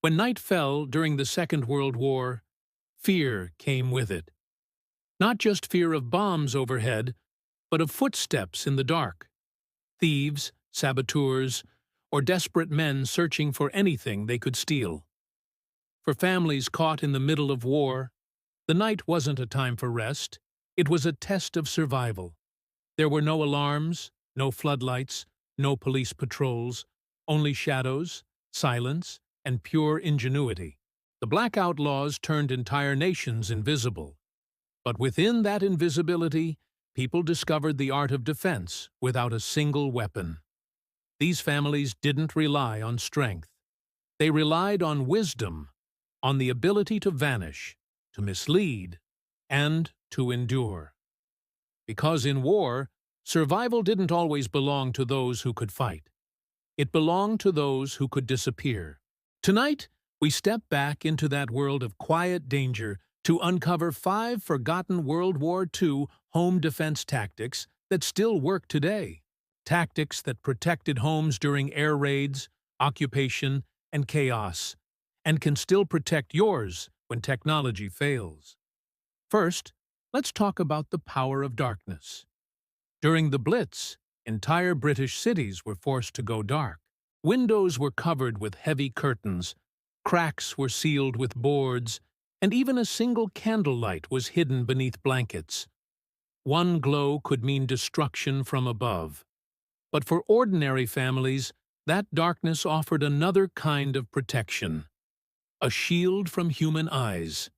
When night fell during the Second World War, fear came with it. Not just fear of bombs overhead, but of footsteps in the dark. Thieves, saboteurs, or desperate men searching for anything they could steal. For families caught in the middle of war, the night wasn't a time for rest, it was a test of survival. There were no alarms, no floodlights, no police patrols, only shadows, silence, and pure ingenuity. The black outlaws turned entire nations invisible. But within that invisibility, people discovered the art of defense without a single weapon. These families didn't rely on strength. They relied on wisdom, on the ability to vanish, to mislead, and to endure. Because in war, survival didn't always belong to those who could fight. It belonged to those who could disappear. Tonight, we step back into that world of quiet danger to uncover 5 forgotten World War II home defense tactics that still work today. Tactics that protected homes during air raids, occupation, and chaos, and can still protect yours when technology fails. First, let's talk about the power of darkness. During the Blitz, entire British cities were forced to go dark. Windows were covered with heavy curtains, cracks were sealed with boards, and even a single candlelight was hidden beneath blankets. One glow could mean destruction from above. But for ordinary families, that darkness offered another kind of protection. A shield from human eyes.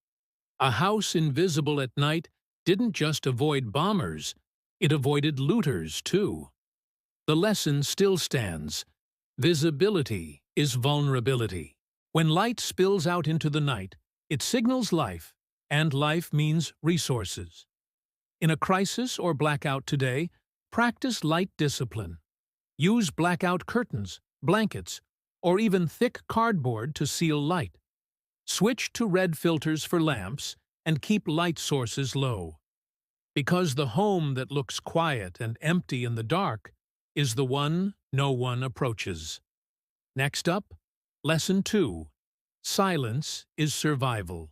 A house invisible at night didn't just avoid bombers, it avoided looters too. The lesson still stands. Visibility is vulnerability. When light spills out into the night, it signals life, and life means resources. In a crisis or blackout today, practice light discipline. Use blackout curtains, blankets, or even thick cardboard to seal light. Switch to red filters for lamps and keep light sources low. Because the home that looks quiet and empty in the dark is the one no one approaches. Next up, Lesson 2. Silence is survival.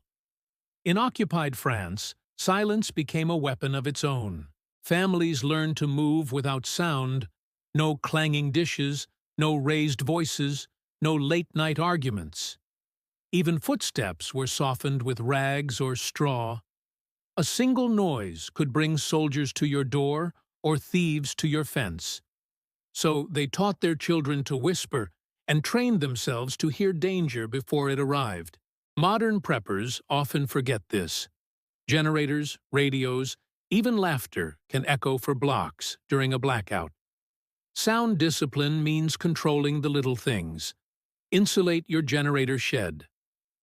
In occupied France, silence became a weapon of its own. Families learned to move without sound, no clanging dishes, no raised voices, no late-night arguments. Even footsteps were softened with rags or straw. A single noise could bring soldiers to your door or thieves to your fence. So they taught their children to whisper and trained themselves to hear danger before it arrived. Modern preppers often forget this. Generators, radios, even laughter can echo for blocks during a blackout. Sound discipline means controlling the little things. Insulate your generator shed.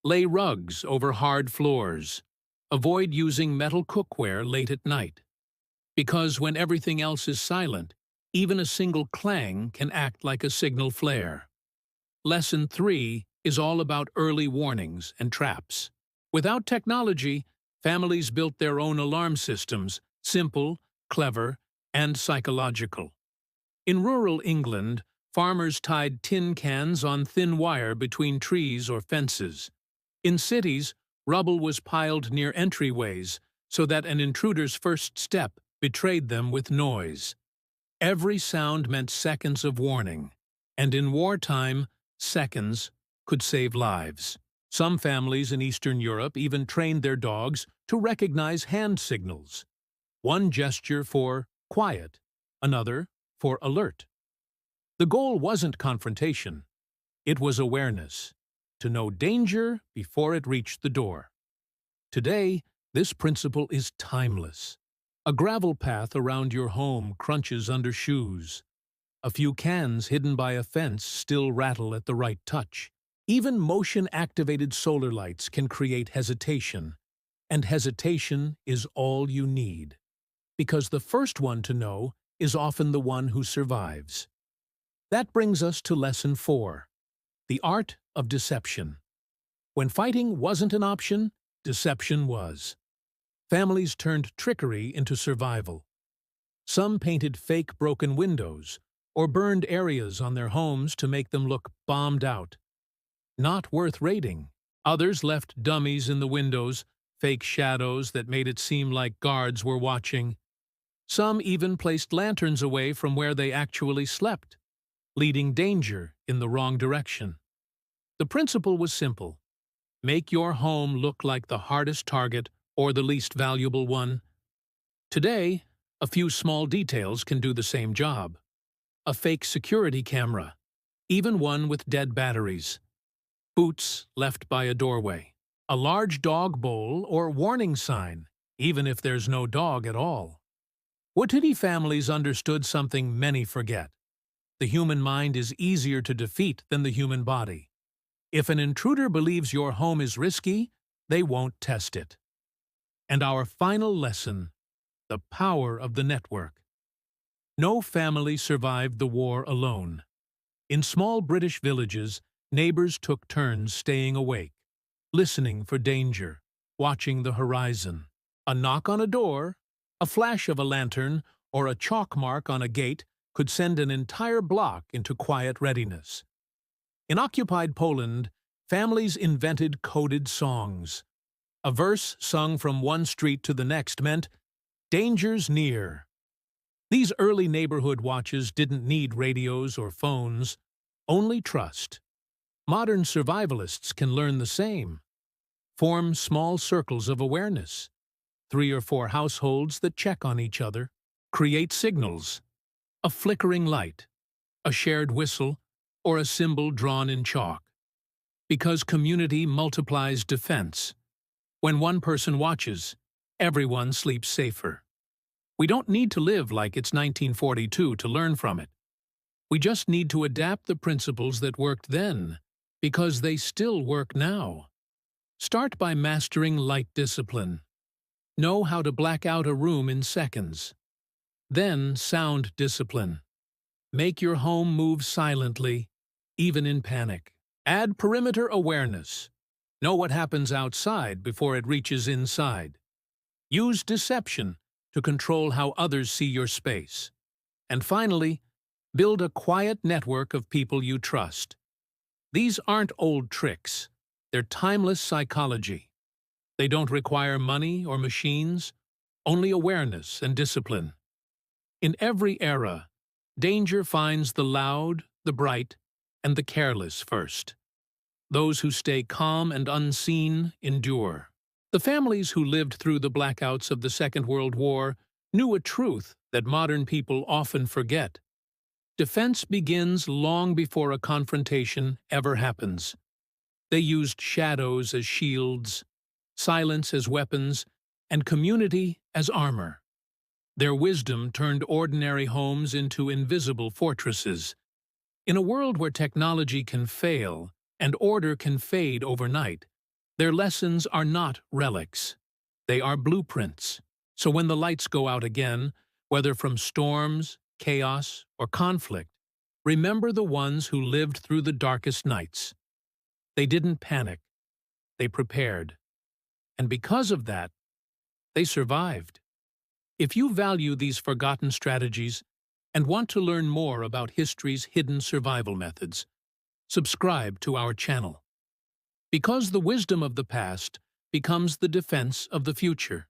Lay rugs over hard floors. Avoid using metal cookware late at night. Because when everything else is silent, even a single clang can act like a signal flare. Lesson 3 is all about early warnings and traps. Without technology, families built their own alarm systems, simple, clever, and psychological. In rural England, farmers tied tin cans on thin wire between trees or fences. In cities, rubble was piled near entryways so that an intruder's first step betrayed them with noise. Every sound meant seconds of warning, and in wartime, seconds could save lives. Some families in Eastern Europe even trained their dogs to recognize hand signals. One gesture for quiet, another for alert. The goal wasn't confrontation. It was awareness, to know danger before it reached the door. Today, this principle is timeless. A gravel path around your home crunches under shoes. A few cans hidden by a fence still rattle at the right touch. Even motion-activated solar lights can create hesitation, and hesitation is all you need. Because the first one to know is often the one who survives. That brings us to Lesson 4, the art of deception. When fighting wasn't an option, deception was. Families turned trickery into survival. Some painted fake broken windows or burned areas on their homes to make them look bombed out. not worth raiding. Others left dummies in the windows, fake shadows that made it seem like guards were watching. Some even placed lanterns away from where they actually slept, leading danger in the wrong direction. The principle was simple. Make your home look like the hardest target or the least valuable one. Today, a few small details can do the same job. A fake security camera, even one with dead batteries. Boots left by a doorway. A large dog bowl or warning sign, even if there's no dog at all. WWII families understood something many forget. The human mind is easier to defeat than the human body. If an intruder believes your home is risky, they won't test it. And our final lesson, the power of the network. No family survived the war alone. In small British villages, neighbors took turns staying awake, listening for danger, watching the horizon. A knock on a door, a flash of a lantern, or a chalk mark on a gate could send an entire block into quiet readiness. In occupied Poland, families invented coded songs. A verse sung from one street to the next meant, "Danger's near." These early neighborhood watches didn't need radios or phones, only trust. Modern survivalists can learn the same. Form small circles of awareness. 3 or 4 households that check on each other. Create signals. A flickering light, a shared whistle, or a symbol drawn in chalk. Because community multiplies defense. When one person watches, everyone sleeps safer. We don't need to live like it's 1942 to learn from it. We just need to adapt the principles that worked then, because they still work now. Start by mastering light discipline. Know how to black out a room in seconds. Then sound discipline. Make your home move silently, even in panic. Add perimeter awareness. Know what happens outside before it reaches inside. Use deception to control how others see your space. And finally, build a quiet network of people you trust. These aren't old tricks. They're timeless psychology. They don't require money or machines, only awareness and discipline. In every era, danger finds the loud, the bright, and the careless first. Those who stay calm and unseen endure. The families who lived through the blackouts of the Second World War knew a truth that modern people often forget. Defense begins long before a confrontation ever happens. They used shadows as shields, silence as weapons, and community as armor. Their wisdom turned ordinary homes into invisible fortresses. In a world where technology can fail and order can fade overnight, their lessons are not relics. They are blueprints. So when the lights go out again, whether from storms, chaos, or conflict, remember the ones who lived through the darkest nights. They didn't panic. They prepared. And because of that, they survived. If you value these forgotten strategies and want to learn more about history's hidden survival methods, subscribe to our channel. Because the wisdom of the past becomes the defense of the future.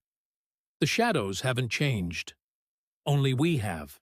The shadows haven't changed. Only we have.